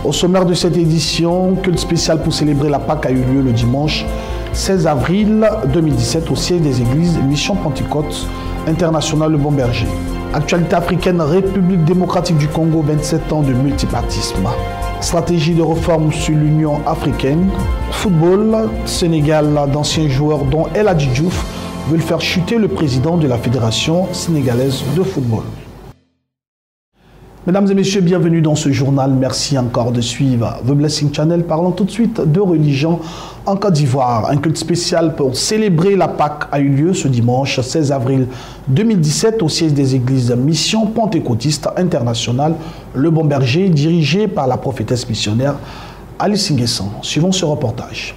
Au sommaire de cette édition, culte spécial pour célébrer la Pâque a eu lieu le dimanche 16 avril 2017 au siège des églises Mission Pentecôte Internationale Le Bon Berger. Actualité africaine, République démocratique du Congo, 27 ans de multipartisme. Stratégie de réforme sur l'Union africaine. Football, Sénégal, d'anciens joueurs dont El Hadji Diouf veulent faire chuter le président de la Fédération sénégalaise de football. Mesdames et messieurs, bienvenue dans ce journal. Merci encore de suivre The Blessing Channel. Parlons tout de suite de religion en Côte d'Ivoire. Un culte spécial pour célébrer la Pâque a eu lieu ce dimanche 16 avril 2017 au siège des églises Mission Pentecôtiste Internationale Le Bon Berger, dirigé par la prophétesse missionnaire Alice Nguessan. Suivons ce reportage.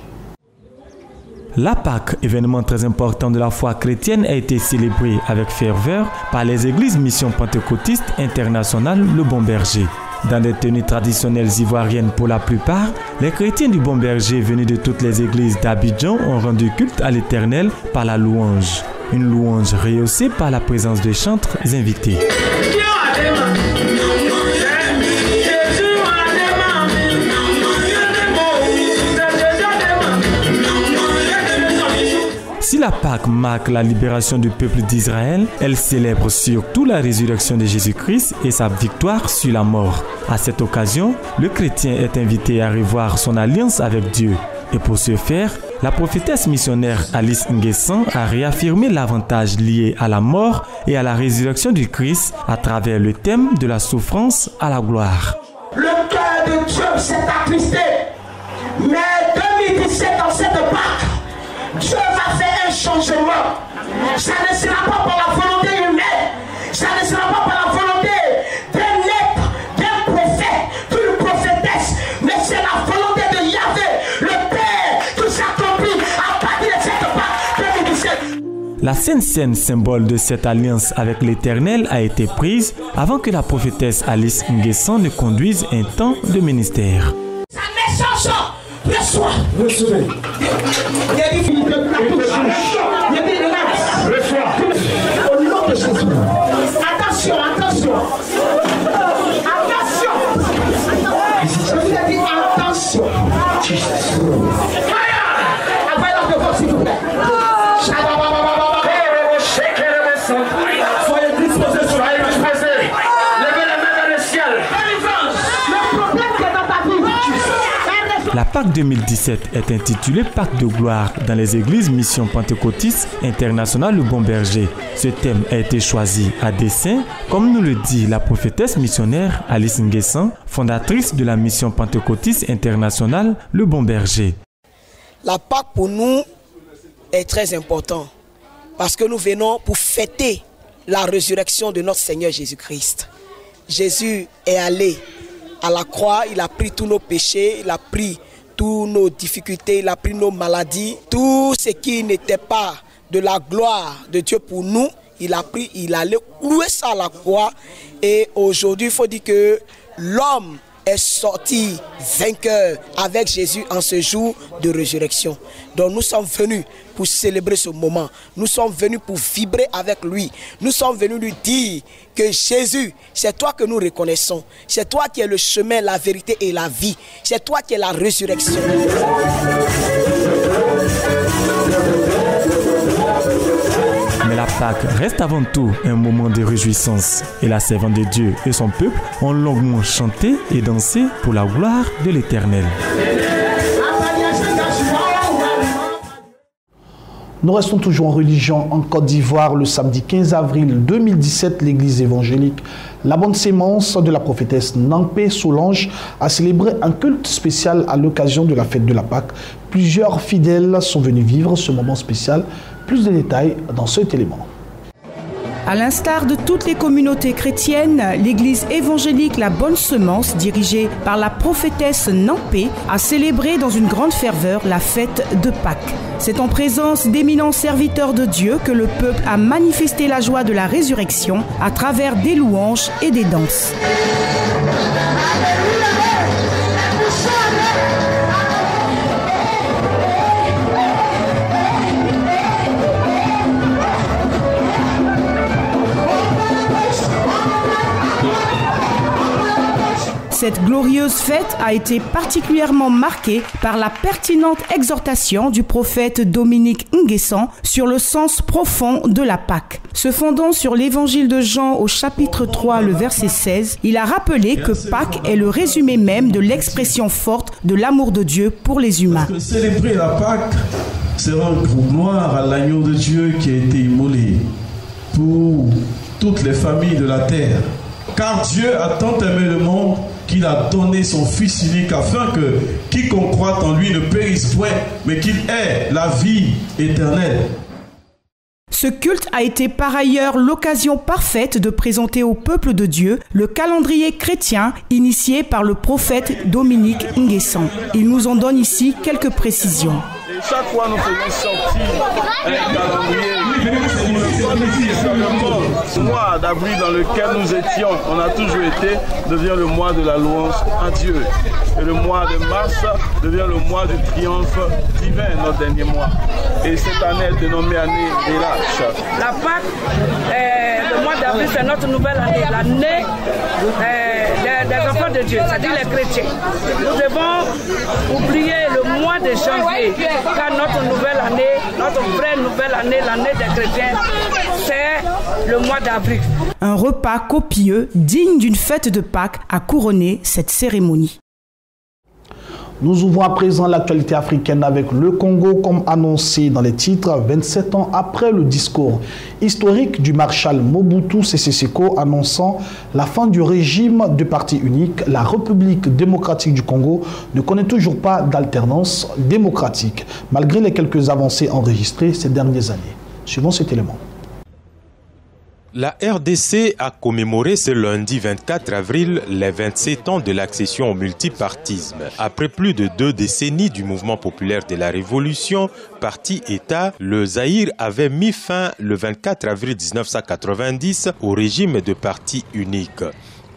La Pâque, événement très important de la foi chrétienne, a été célébrée avec ferveur par les églises Mission Pentecôtiste Internationale Le Bon Berger. Dans des tenues traditionnelles ivoiriennes pour la plupart, les chrétiens du Bon Berger venus de toutes les églises d'Abidjan ont rendu culte à l'Éternel par la louange. Une louange rehaussée par la présence de chantres invités. Si la Pâque marque la libération du peuple d'Israël, elle célèbre surtout la résurrection de Jésus-Christ et sa victoire sur la mort. À cette occasion, le chrétien est invité à revoir son alliance avec Dieu. Et pour ce faire, la prophétesse missionnaire Alice Nguessan a réaffirmé l'avantage lié à la mort et à la résurrection du Christ à travers le thème de la souffrance à la gloire. Le cœur de Dieu s'est attristé, mais 2017 dans cette Pâque, Dieu va faire un changement. Ça ne sera pas par la volonté humaine. Ça ne sera pas par la volonté d'un être, d'un prophète, d'une prophétesse. Mais c'est la volonté de Yahvé, le Père, qui s'accomplit à partir de cette Pâque 2017. La Sainte Seine, symbole de cette alliance avec l'Éternel, a été prise avant que la prophétesse Alice Nguessan ne conduise un temps de ministère. Sa naissance, reçois. Recevez. Au nom de Jésus. Attention, attention. Attention. Je vous ai dit attention. Envoyez la devant, s'il vous plaît. Soyez disposés, soyez disposés. Levez les mains vers le ciel. Le problème qui est dans ta vie. La Pâque 2017 est intitulée Pâque de gloire dans les églises Mission Pentecôtiste Internationale Le Bon Berger. Ce thème a été choisi à dessein, comme nous le dit la prophétesse missionnaire Alice Nguessan, fondatrice de la Mission Pentecôtiste Internationale Le Bon Berger. La Pâque pour nous est très important parce que nous venons pour fêter la résurrection de notre Seigneur Jésus-Christ. Jésus est allé à la croix, il a pris tous nos péchés, il a pris toutes nos difficultés, il a pris nos maladies. Tout ce qui n'était pas de la gloire de Dieu pour nous, il a pris, il allait clouer ça à la croix. Et aujourd'hui, il faut dire que l'homme est sorti vainqueur avec Jésus en ce jour de résurrection. Donc nous sommes venus pour célébrer ce moment. Nous sommes venus pour vibrer avec lui. Nous sommes venus lui dire que Jésus, c'est toi que nous reconnaissons. C'est toi qui es le chemin, la vérité et la vie. C'est toi qui es la résurrection. Mais la Pâque reste avant tout un moment de réjouissance. Et la servante de Dieu et son peuple ont longuement chanté et dansé pour la gloire de l'Éternel. Nous restons toujours en religion en Côte d'Ivoire. Le samedi 15 avril 2017, l'église évangélique La Bonne Sémence de la prophétesse Nampé Solange a célébré un culte spécial à l'occasion de la fête de la Pâque. Plusieurs fidèles sont venus vivre ce moment spécial. Plus de détails dans cet élément. À l'instar de toutes les communautés chrétiennes, l'église évangélique La Bonne Semence, dirigée par la prophétesse Nampé, a célébré dans une grande ferveur la fête de Pâques. C'est en présence d'éminents serviteurs de Dieu que le peuple a manifesté la joie de la résurrection à travers des louanges et des danses. Cette glorieuse fête a été particulièrement marquée par la pertinente exhortation du prophète Dominique Nguessan sur le sens profond de la Pâque. Se fondant sur l'évangile de Jean au chapitre 3, le verset 16, il a rappelé que Pâques est le résumé même de l'expression forte de l'amour de Dieu pour les humains. Parce que célébrer la Pâque, c'est rendre gloire à l'agneau de Dieu qui a été immolé pour toutes les familles de la terre. Car Dieu a tant aimé le monde qu'il a donné son Fils unique afin que quiconque croit en lui ne périsse point, mais qu'il ait la vie éternelle. Ce culte a été par ailleurs l'occasion parfaite de présenter au peuple de Dieu le calendrier chrétien initié par le prophète Dominique Nguessan. Il nous en donne ici quelques précisions. Chaque fois nous faisons sortir un calendrier. Ce mois d'avril dans lequel nous étions, on a toujours été, devient le mois de la louange à Dieu. Et le mois de mars devient le mois du triomphe divin, notre dernier mois. Et cette année est dénommée année des lâches. La Pâque, le mois d'avril, c'est notre nouvelle année, l'année des enfants de Dieu, c'est-à-dire les chrétiens. Nous devons oublier le mois de janvier, car notre nouvelle année, notre vraie nouvelle année, l'année des chrétiens, c'est le mois d'avril. Un repas copieux, digne d'une fête de Pâques, a couronné cette cérémonie. Nous ouvrons à présent l'actualité africaine avec le Congo, comme annoncé dans les titres. 27 ans après le discours historique du maréchal Mobutu Sese Seko annonçant la fin du régime de parti unique, la République démocratique du Congo ne connaît toujours pas d'alternance démocratique, malgré les quelques avancées enregistrées ces dernières années. Suivons cet élément. La RDC a commémoré ce lundi 24 avril les 27 ans de l'accession au multipartisme. Après plus de 2 décennies du mouvement populaire de la Révolution, parti-État, le Zaïre avait mis fin le 24 avril 1990 au régime de parti unique.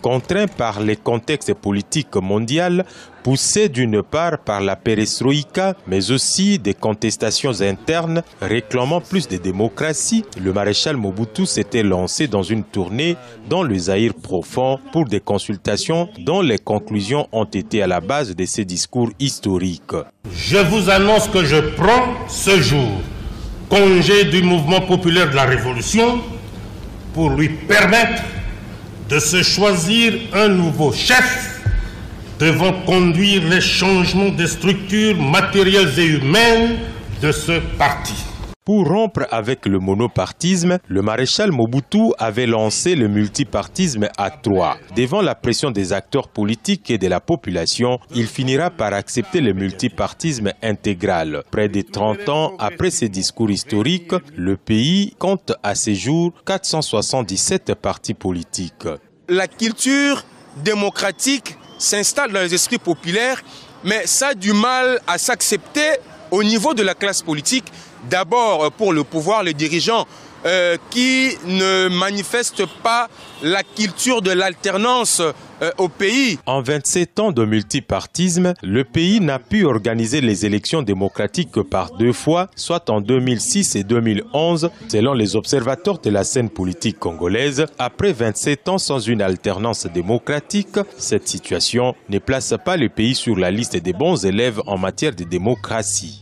Contraint par les contextes politiques mondiaux, poussé d'une part par la perestroïka, mais aussi des contestations internes réclamant plus de démocratie, le maréchal Mobutu s'était lancé dans une tournée dans le Zaïre profond pour des consultations dont les conclusions ont été à la base de ses discours historiques. Je vous annonce que je prends ce jour congé du mouvement populaire de la Révolution pour lui permettre de se choisir un nouveau chef devant conduire les changements des structures matérielles et humaines de ce parti. Pour rompre avec le monopartisme, le maréchal Mobutu avait lancé le multipartisme à 3. Devant la pression des acteurs politiques et de la population, il finira par accepter le multipartisme intégral. Près de 30 ans après ces discours historiques, le pays compte à ce jour 477 partis politiques. La culture démocratique s'installe dans les esprits populaires, mais ça a du mal à s'accepter au niveau de la classe politique. D'abord pour le pouvoir, les dirigeants qui ne manifestent pas la culture de l'alternance au pays. En 27 ans de multipartisme, le pays n'a pu organiser les élections démocratiques que par 2 fois, soit en 2006 et 2011, selon les observateurs de la scène politique congolaise. Après 27 ans sans une alternance démocratique, cette situation ne place pas le pays sur la liste des bons élèves en matière de démocratie.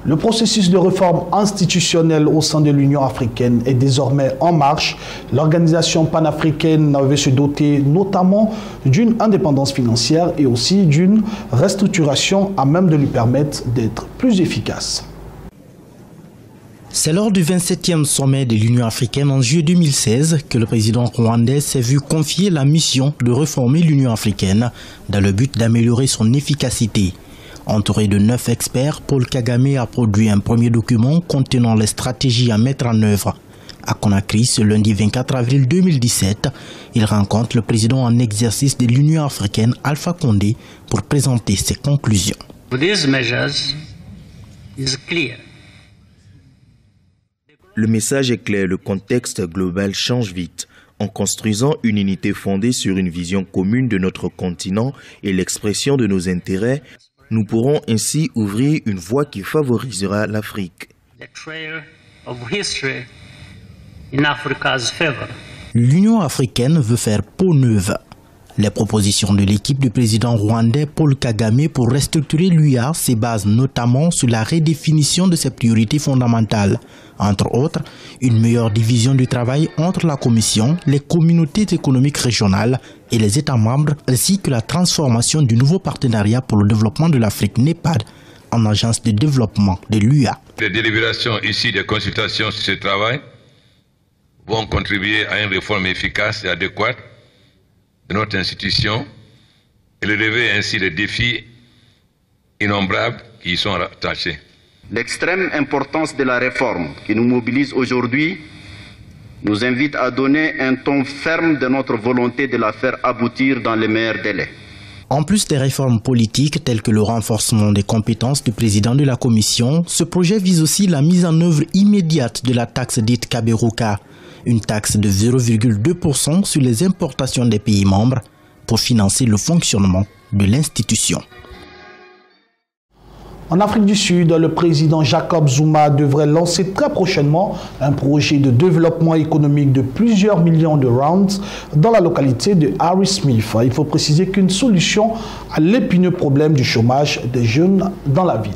Le processus de réforme institutionnelle au sein de l'Union africaine est désormais en marche. L'organisation panafricaine veut se doter notamment d'une indépendance financière et aussi d'une restructuration à même de lui permettre d'être plus efficace. C'est lors du 27e sommet de l'Union africaine en juillet 2016 que le président rwandais s'est vu confier la mission de réformer l'Union africaine dans le but d'améliorer son efficacité. Entouré de 9 experts, Paul Kagame a produit un premier document contenant les stratégies à mettre en œuvre. À Conakry, ce lundi 24 avril 2017, il rencontre le président en exercice de l'Union africaine, Alpha Condé, pour présenter ses conclusions. Le message est clair, le contexte global change vite. En construisant une unité fondée sur une vision commune de notre continent et l'expression de nos intérêts, nous pourrons ainsi ouvrir une voie qui favorisera l'Afrique. L'Union africaine veut faire peau neuve. Les propositions de l'équipe du président rwandais Paul Kagame pour restructurer l'UA se basent notamment sur la redéfinition de ses priorités fondamentales. Entre autres, une meilleure division du travail entre la Commission, les communautés économiques régionales et les États membres, ainsi que la transformation du nouveau partenariat pour le développement de l'Afrique NEPAD en agence de développement de l'UA. Les délibérations issues des consultations sur ce travail vont contribuer à une réforme efficace et adéquate de notre institution et relever ainsi les défis innombrables qui y sont attachés. L'extrême importance de la réforme qui nous mobilise aujourd'hui nous invite à donner un ton ferme de notre volonté de la faire aboutir dans les meilleurs délais. En plus des réformes politiques telles que le renforcement des compétences du président de la Commission, ce projet vise aussi la mise en œuvre immédiate de la taxe dite Kaberuka, une taxe de 0,2% sur les importations des pays membres pour financer le fonctionnement de l'institution. En Afrique du Sud, le président Jacob Zuma devrait lancer très prochainement un projet de développement économique de plusieurs millions de rands dans la localité de Harry Smith. Il faut préciser qu'une solution à l'épineux problème du chômage des jeunes dans la ville.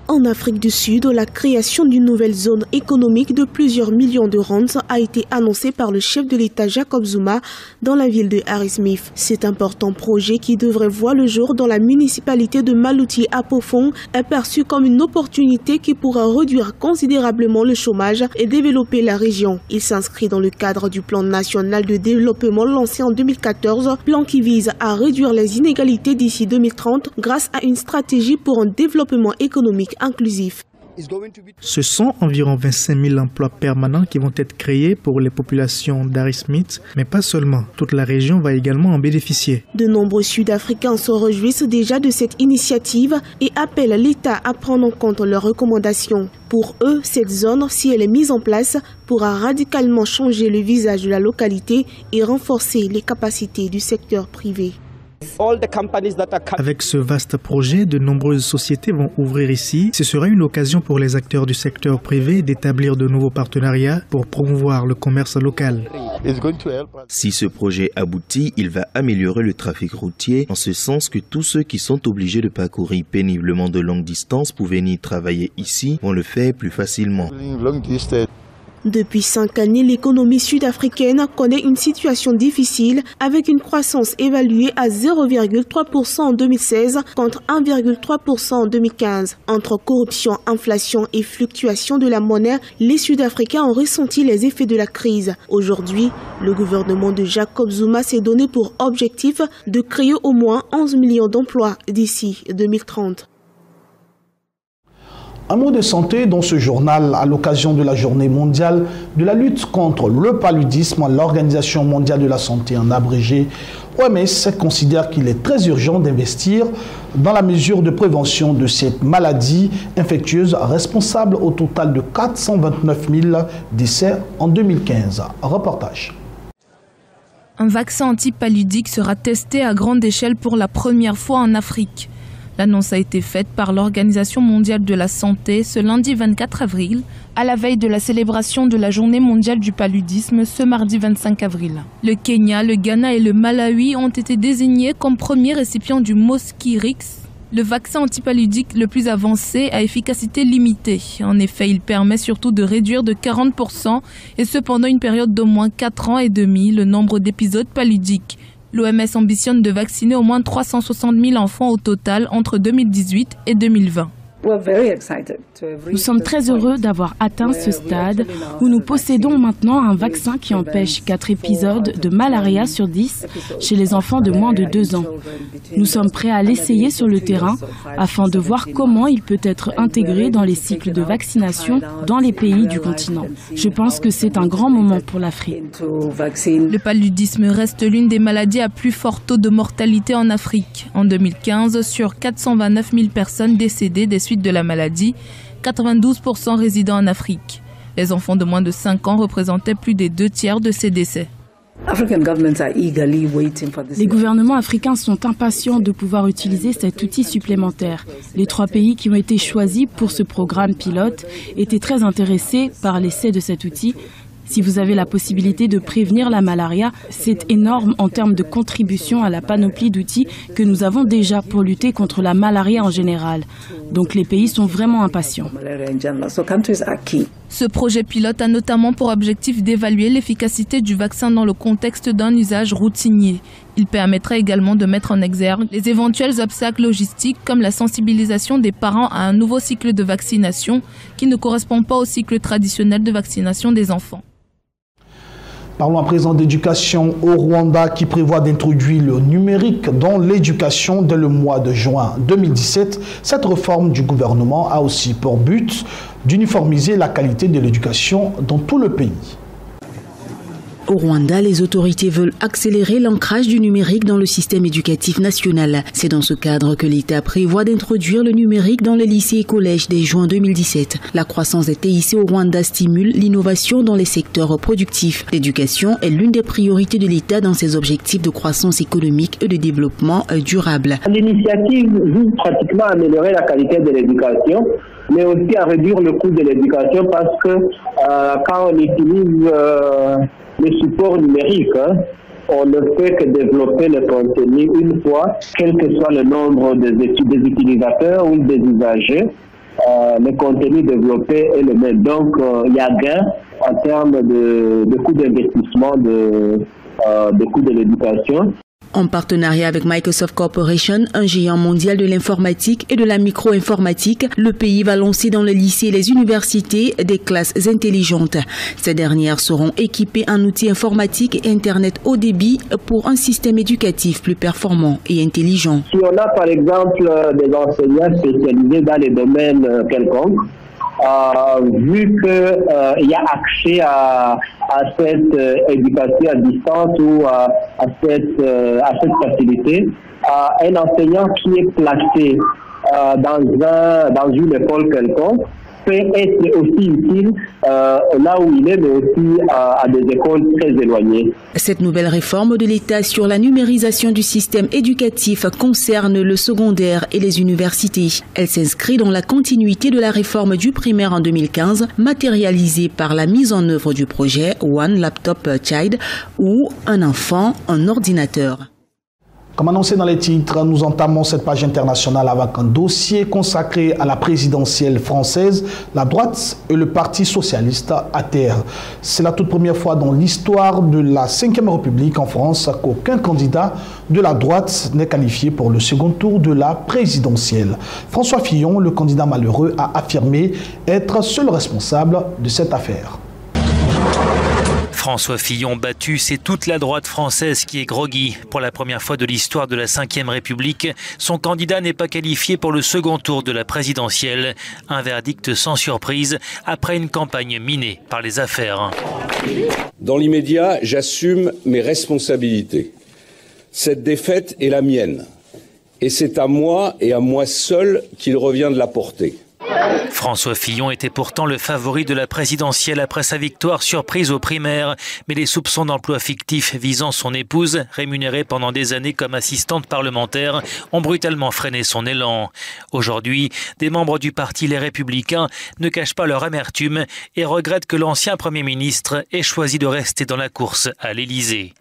En Afrique du Sud, la création d'une nouvelle zone économique de plusieurs millions de rands a été annoncée par le chef de l'État Jacob Zuma dans la ville de Harry Smith. Cet important projet qui devrait voir le jour dans la municipalité de Maluti à Pofong est perçu comme une opportunité qui pourra réduire considérablement le chômage et développer la région. Il s'inscrit dans le cadre du plan national de développement lancé en 2014, plan qui vise à réduire les inégalités d'ici 2030 grâce à une stratégie pour un développement économique inclusif. Ce sont environ 25 000 emplois permanents qui vont être créés pour les populations d'Harry Smith, mais pas seulement. Toute la région va également en bénéficier. De nombreux Sud-Africains se réjouissent déjà de cette initiative et appellent l'État à prendre en compte leurs recommandations. Pour eux, cette zone, si elle est mise en place, pourra radicalement changer le visage de la localité et renforcer les capacités du secteur privé. Avec ce vaste projet, de nombreuses sociétés vont ouvrir ici. Ce sera une occasion pour les acteurs du secteur privé d'établir de nouveaux partenariats pour promouvoir le commerce local. Si ce projet aboutit, il va améliorer le trafic routier en ce sens que tous ceux qui sont obligés de parcourir péniblement de longues distances pour venir travailler ici vont le faire plus facilement. Depuis 5 années, l'économie sud-africaine connaît une situation difficile avec une croissance évaluée à 0,3% en 2016 contre 1,3% en 2015. Entre corruption, inflation et fluctuation de la monnaie, les Sud-Africains ont ressenti les effets de la crise. Aujourd'hui, le gouvernement de Jacob Zuma s'est donné pour objectif de créer au moins 11 millions d'emplois d'ici 2030. Un mot de santé dans ce journal à l'occasion de la journée mondiale de la lutte contre le paludisme. L'Organisation mondiale de la santé, en abrégé OMS, considère qu'il est très urgent d'investir dans la mesure de prévention de cette maladie infectieuse responsable au total de 429 000 décès en 2015. Reportage. Un vaccin antipaludique sera testé à grande échelle pour la première fois en Afrique. L'annonce a été faite par l'Organisation mondiale de la santé ce lundi 24 avril, à la veille de la célébration de la journée mondiale du paludisme ce mardi 25 avril. Le Kenya, le Ghana et le Malawi ont été désignés comme premiers récipients du Mosquirix, le vaccin antipaludique le plus avancé à efficacité limitée. En effet, il permet surtout de réduire de 40%, et ce pendant une période d'au moins 4 ans et demi, le nombre d'épisodes paludiques. L'OMS ambitionne de vacciner au moins 360 000 enfants au total entre 2018 et 2020. Nous sommes très heureux d'avoir atteint ce stade où nous possédons maintenant un vaccin qui empêche 4 épisodes de malaria sur 10 chez les enfants de moins de 2 ans. Nous sommes prêts à l'essayer sur le terrain afin de voir comment il peut être intégré dans les cycles de vaccination dans les pays du continent. Je pense que c'est un grand moment pour l'Afrique. Le paludisme reste l'une des maladies à plus fort taux de mortalité en Afrique. En 2015, sur 429 000 personnes décédées des suites de la maladie, 92% résidant en Afrique. Les enfants de moins de 5 ans représentaient plus des 2 tiers de ces décès. Les gouvernements africains sont impatients de pouvoir utiliser cet outil supplémentaire. Les 3 pays qui ont été choisis pour ce programme pilote étaient très intéressés par l'essai de cet outil, Si vous avez la possibilité de prévenir la malaria, c'est énorme en termes de contribution à la panoplie d'outils que nous avons déjà pour lutter contre la malaria en général. Donc les pays sont vraiment impatients. Ce projet pilote a notamment pour objectif d'évaluer l'efficacité du vaccin dans le contexte d'un usage routinier. Il permettra également de mettre en exergue les éventuels obstacles logistiques comme la sensibilisation des parents à un nouveau cycle de vaccination qui ne correspond pas au cycle traditionnel de vaccination des enfants. Parlons à présent d'éducation au Rwanda qui prévoit d'introduire le numérique dans l'éducation dès le mois de juin 2017. Cette réforme du gouvernement a aussi pour but d'uniformiser la qualité de l'éducation dans tout le pays. Au Rwanda, les autorités veulent accélérer l'ancrage du numérique dans le système éducatif national. C'est dans ce cadre que l'État prévoit d'introduire le numérique dans les lycées et collèges dès juin 2017. La croissance des TIC au Rwanda stimule l'innovation dans les secteurs productifs. L'éducation est l'une des priorités de l'État dans ses objectifs de croissance économique et de développement durable. L'initiative vise pratiquement à améliorer la qualité de l'éducation, mais aussi à réduire le coût de l'éducation parce que quand on utilise le support numérique, on ne fait que développer le contenu une fois, quel que soit le nombre des utilisateurs ou des usagers. Le contenu développé est le même. Donc, il y a gain en termes de coût d'investissement, de coût de l'éducation. En partenariat avec Microsoft Corporation, un géant mondial de l'informatique et de la micro-informatique, le pays va lancer dans les lycées et les universités des classes intelligentes. Ces dernières seront équipées en outils informatiques et Internet haut débit pour un système éducatif plus performant et intelligent. Si on a par exemple des enseignants spécialisés dans les domaines quelconques, vu qu'il y a accès à cette éducation à distance ou à cette facilité, un enseignant qui est placé dans une école quelconque peut être aussi utile là où il est, mais aussi à des écoles très éloignées. Cette nouvelle réforme de l'État sur la numérisation du système éducatif concerne le secondaire et les universités. Elle s'inscrit dans la continuité de la réforme du primaire en 2015, matérialisée par la mise en œuvre du projet One Laptop Child ou un enfant, un ordinateur. Comme annoncé dans les titres, nous entamons cette page internationale avec un dossier consacré à la présidentielle française, la droite et le Parti socialiste à terre. C'est la toute première fois dans l'histoire de la Ve République en France qu'aucun candidat de la droite n'est qualifié pour le second tour de la présidentielle. François Fillon, le candidat malheureux, a affirmé être seul responsable de cette affaire. François Fillon battu, c'est toute la droite française qui est groggy. Pour la première fois de l'histoire de la Ve République, son candidat n'est pas qualifié pour le second tour de la présidentielle. Un verdict sans surprise après une campagne minée par les affaires. Dans l'immédiat, j'assume mes responsabilités. Cette défaite est la mienne. Et c'est à moi et à moi seul qu'il revient de la porter. François Fillon était pourtant le favori de la présidentielle après sa victoire surprise aux primaires. Mais les soupçons d'emploi fictif visant son épouse, rémunérée pendant des années comme assistante parlementaire, ont brutalement freiné son élan. Aujourd'hui, des membres du parti Les Républicains ne cachent pas leur amertume et regrettent que l'ancien Premier ministre ait choisi de rester dans la course à l'Élysée.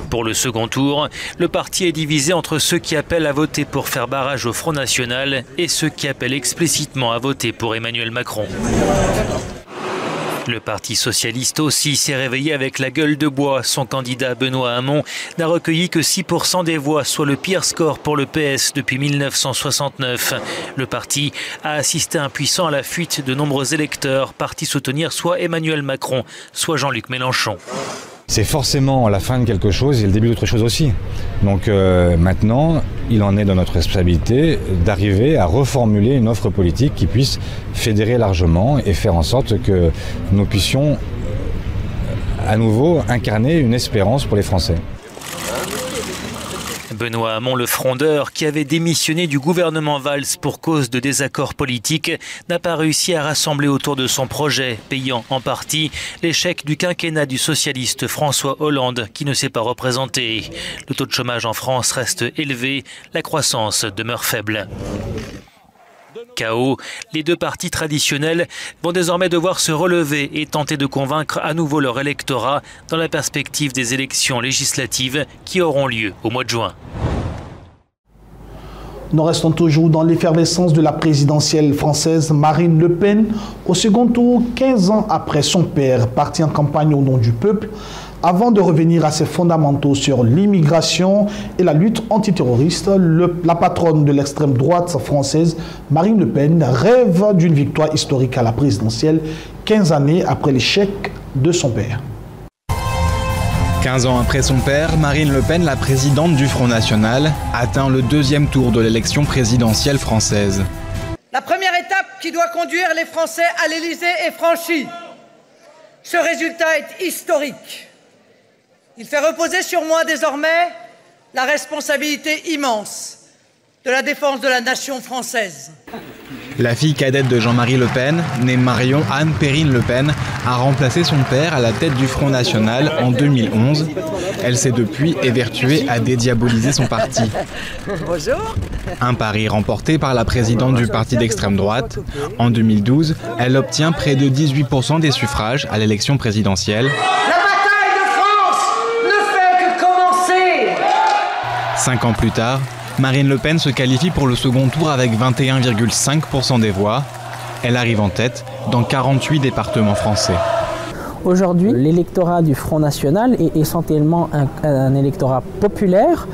Pour le second tour, le parti est divisé entre ceux qui appellent à voter pour faire barrage au Front National et ceux qui appellent explicitement à voter pour Emmanuel Macron. Le Parti socialiste aussi s'est réveillé avec la gueule de bois. Son candidat Benoît Hamon n'a recueilli que 6% des voix, soit le pire score pour le PS depuis 1969. Le parti a assisté impuissant à la fuite de nombreux électeurs, partis soutenir soit Emmanuel Macron, soit Jean-Luc Mélenchon. C'est forcément la fin de quelque chose et le début d'autre chose aussi. Donc maintenant, il en est de notre responsabilité d'arriver à reformuler une offre politique qui puisse fédérer largement et faire en sorte que nous puissions à nouveau incarner une espérance pour les Français. Benoît Hamon, le frondeur, qui avait démissionné du gouvernement Valls pour cause de désaccords politiques, n'a pas réussi à rassembler autour de son projet, payant en partie l'échec du quinquennat du socialiste François Hollande, qui ne s'est pas représenté. Le taux de chômage en France reste élevé, la croissance demeure faible. chaos. Les deux partis traditionnels vont désormais devoir se relever et tenter de convaincre à nouveau leur électorat dans la perspective des élections législatives qui auront lieu au mois de juin. Nous restons toujours dans l'effervescence de la présidentielle française. Marine Le Pen, au second tour, 15 ans après son père, parti en campagne au nom du peuple, avant de revenir à ses fondamentaux sur l'immigration et la lutte antiterroriste. La patronne de l'extrême droite française, Marine Le Pen, rêve d'une victoire historique à la présidentielle, 15 années après l'échec de son père. 15 ans après son père, Marine Le Pen, la présidente du Front National, atteint le deuxième tour de l'élection présidentielle française. La première étape qui doit conduire les Français à l'Élysée est franchie. Ce résultat est historique. Il fait reposer sur moi désormais la responsabilité immense de la défense de la nation française. La fille cadette de Jean-Marie Le Pen, née Marion Anne Perrine Le Pen, a remplacé son père à la tête du Front National en 2011. Elle s'est depuis évertuée à dédiaboliser son parti. Bonjour. Un pari remporté par la présidente du parti d'extrême droite. En 2012, elle obtient près de 18% des suffrages à l'élection présidentielle. La bataille de France ne fait que commencer. 5 ans plus tard, Marine Le Pen se qualifie pour le second tour avec 21,5% des voix. Elle arrive en tête dans 48 départements français. Aujourd'hui, l'électorat du Front National est essentiellement un électorat populaire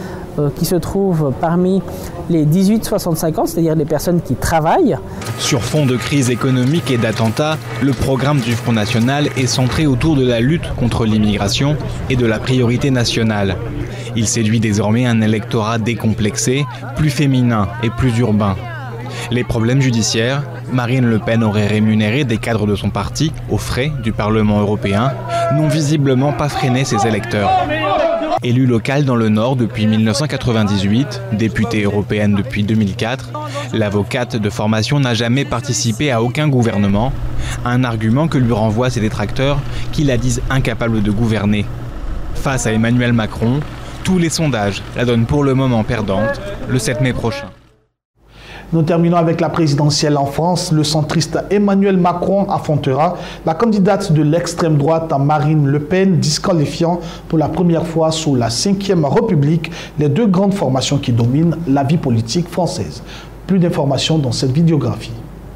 qui se trouve parmi les 18-65 ans, c'est-à-dire les personnes qui travaillent. Sur fond de crise économique et d'attentats, le programme du Front National est centré autour de la lutte contre l'immigration et de la priorité nationale. Il séduit désormais un électorat décomplexé, plus féminin et plus urbain. Les problèmes judiciaires, Marine Le Pen aurait rémunéré des cadres de son parti aux frais du Parlement européen, n'ont visiblement pas freiné ses électeurs. Élue locale dans le Nord depuis 1998, députée européenne depuis 2004, l'avocate de formation n'a jamais participé à aucun gouvernement, un argument que lui renvoient ses détracteurs qui la disent incapable de gouverner. Face à Emmanuel Macron, tous les sondages la donnent pour le moment perdante le 7 mai prochain. Nous terminons avec la présidentielle en France. Le centriste Emmanuel Macron affrontera la candidate de l'extrême droite Marine Le Pen, disqualifiant pour la première fois sous la Ve République les deux grandes formations qui dominent la vie politique française. Plus d'informations dans cette vidéographie.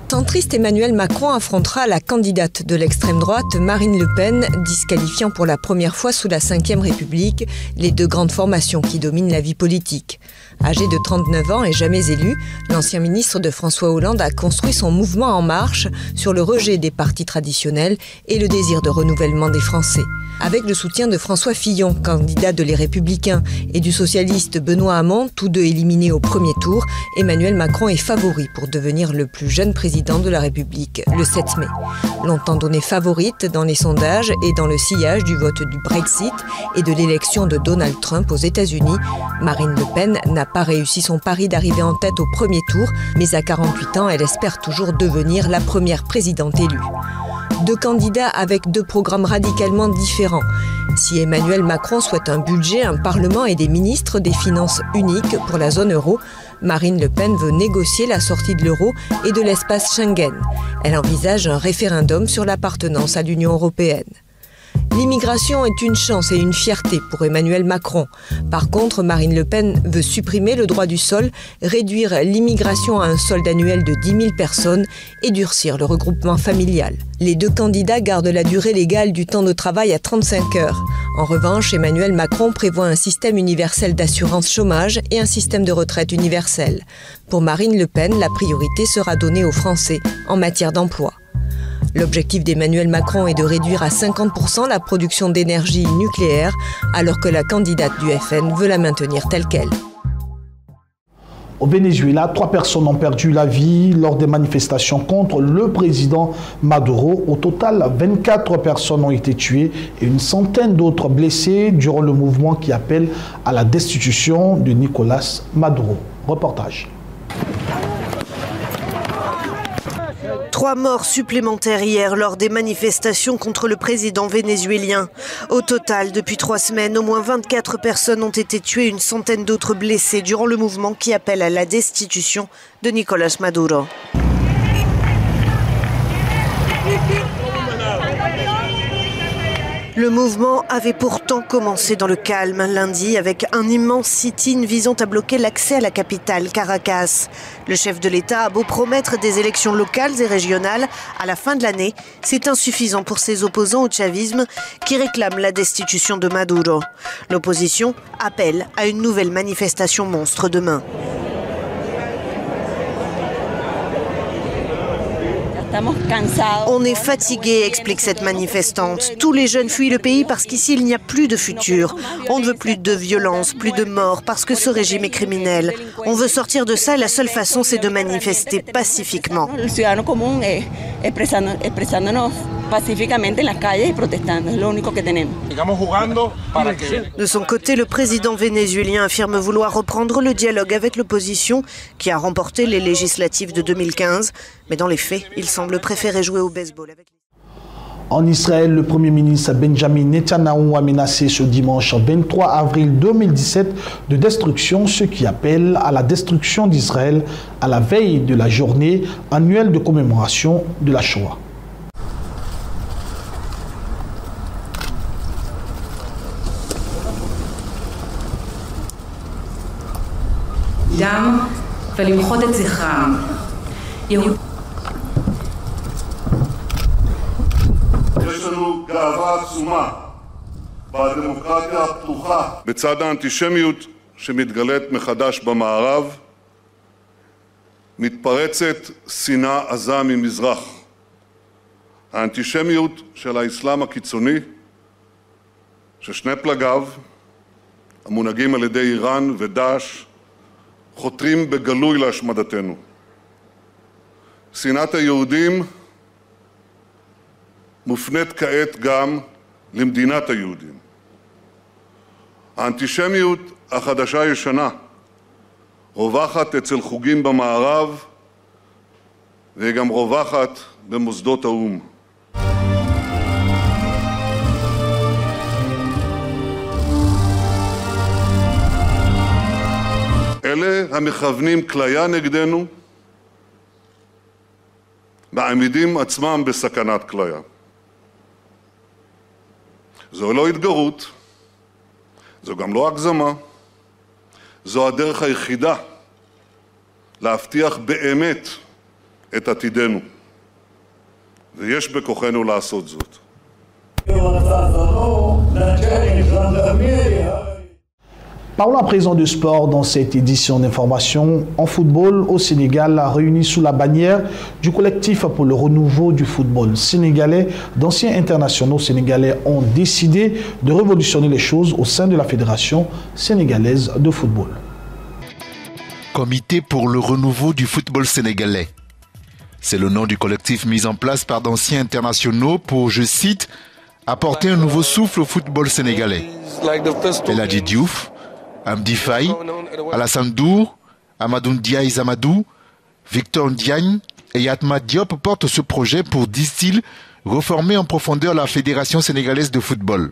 Centriste Emmanuel Macron affrontera la candidate de l'extrême droite Marine Le Pen, disqualifiant pour la première fois sous la Ve République les deux grandes formations qui dominent la vie politique. Âgé de 39 ans et jamais élu, l'ancien ministre de François Hollande a construit son mouvement En Marche sur le rejet des partis traditionnels et le désir de renouvellement des Français. Avec le soutien de François Fillon, candidat de Les Républicains, et du socialiste Benoît Hamon, tous deux éliminés au premier tour, Emmanuel Macron est favori pour devenir le plus jeune président de la République le 7 mai. Longtemps donné favorite dans les sondages et dans le sillage du vote du Brexit et de l'élection de Donald Trump aux États-Unis, Marine Le Pen n'a pas réussi son pari d'arriver en tête au premier tour, mais à 48 ans, elle espère toujours devenir la première présidente élue. Deux candidats avec deux programmes radicalement différents. Si Emmanuel Macron souhaite un budget, un parlement et des ministres des Finances uniques pour la zone euro, Marine Le Pen veut négocier la sortie de l'euro et de l'espace Schengen. Elle envisage un référendum sur l'appartenance à l'Union européenne. L'immigration est une chance et une fierté pour Emmanuel Macron. Par contre, Marine Le Pen veut supprimer le droit du sol, réduire l'immigration à un solde annuel de 10 000 personnes et durcir le regroupement familial. Les deux candidats gardent la durée légale du temps de travail à 35 heures. En revanche, Emmanuel Macron prévoit un système universel d'assurance chômage et un système de retraite universel. Pour Marine Le Pen, la priorité sera donnée aux Français en matière d'emploi. L'objectif d'Emmanuel Macron est de réduire à 50% la production d'énergie nucléaire, alors que la candidate du FN veut la maintenir telle qu'elle. Au Venezuela, 3 personnes ont perdu la vie lors des manifestations contre le président Maduro. Au total, 24 personnes ont été tuées et une centaine d'autres blessées durant le mouvement qui appelle à la destitution de Nicolás Maduro. Reportage. 3 morts supplémentaires hier lors des manifestations contre le président vénézuélien. Au total, depuis 3 semaines, au moins 24 personnes ont été tuées et une centaine d'autres blessées durant le mouvement qui appelle à la destitution de Nicolás Maduro. Le mouvement avait pourtant commencé dans le calme lundi avec un immense sit-in visant à bloquer l'accès à la capitale, Caracas. Le chef de l'État a beau promettre des élections locales et régionales à la fin de l'année, c'est insuffisant pour ses opposants au chavisme qui réclament la destitution de Maduro. L'opposition appelle à une nouvelle manifestation monstre demain. On est fatigué, explique cette manifestante. Tous les jeunes fuient le pays parce qu'ici il n'y a plus de futur. On ne veut plus de violence, plus de morts parce que ce régime est criminel. On veut sortir de ça et la seule façon c'est de manifester pacifiquement. De son côté, le président vénézuélien affirme vouloir reprendre le dialogue avec l'opposition qui a remporté les législatives de 2015. Mais dans les faits, il semble préférer jouer au baseball. En Israël, le Premier ministre Benjamin Netanyahu a menacé ce dimanche 23 avril 2017 de destruction, ce qui appelle à la destruction d'Israël à la veille de la journée annuelle de commémoration de la Shoah. ולמחות את זכרם. יש לנו גאווה עצומה בדמוקרטיה הפתוחה. בצד האנטישמיות שמתגלית מחדש במערב, מתפרצת שנאה עזה ממזרח. האנטישמיות של האסלאם הקיצוני, ששני פלגיו, המונהגים על ידי איראן ודאעש, חותרים בגלוי להשמדתנו. שנאת היהודים מופנית כעת גם למדינת היהודים. האנטישמיות החדשה-ישנה רווחת אצל חוגים במערב והיא גם רווחת במוסדות האו"ם. אלה המכוונים כליה נגדנו מעמידים עצמם בסכנת כליה. זו לא התגרות, זו גם לא הגזמה, זו הדרך היחידה להבטיח באמת את עתידנו, ויש בכוחנו לעשות זאת. Parlons à présent de sport dans cette édition d'information. En football, au Sénégal, réunis sous la bannière du collectif pour le renouveau du football sénégalais, d'anciens internationaux sénégalais ont décidé de révolutionner les choses au sein de la Fédération sénégalaise de football. Comité pour le renouveau du football sénégalais. C'est le nom du collectif mis en place par d'anciens internationaux pour, je cite, apporter un nouveau souffle au football sénégalais. El Hadji Diouf, Amdi Faye, Alassane Dour, Amadou Ndiaye Zamadou, Victor Ndiagne et Yatma Diop portent ce projet pour, disent-ils, reformer en profondeur la Fédération sénégalaise de football.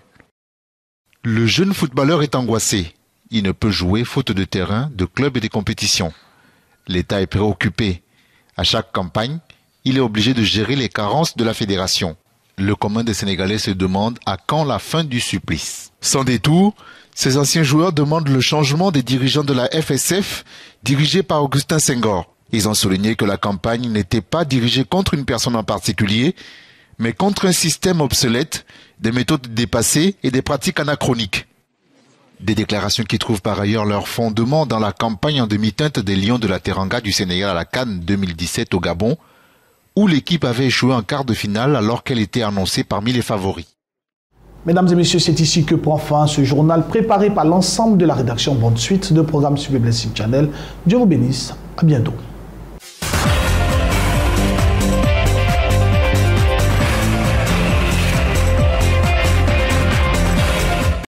Le jeune footballeur est angoissé. Il ne peut jouer faute de terrain, de club et de compétition. L'État est préoccupé. À chaque campagne, il est obligé de gérer les carences de la fédération. Le commun des Sénégalais se demande à quand la fin du supplice. Sans détour, ces anciens joueurs demandent le changement des dirigeants de la FSF, dirigés par Augustin Senghor. Ils ont souligné que la campagne n'était pas dirigée contre une personne en particulier, mais contre un système obsolète, des méthodes dépassées et des pratiques anachroniques. Des déclarations qui trouvent par ailleurs leur fondement dans la campagne en demi-teinte des Lions de la Teranga du Sénégal à la CAN 2017 au Gabon, où l'équipe avait échoué en quart de finale alors qu'elle était annoncée parmi les favoris. Mesdames et messieurs, c'est ici que prend fin ce journal préparé par l'ensemble de la rédaction. Bonne suite de programme sur Blessing Channel. Dieu vous bénisse. À bientôt.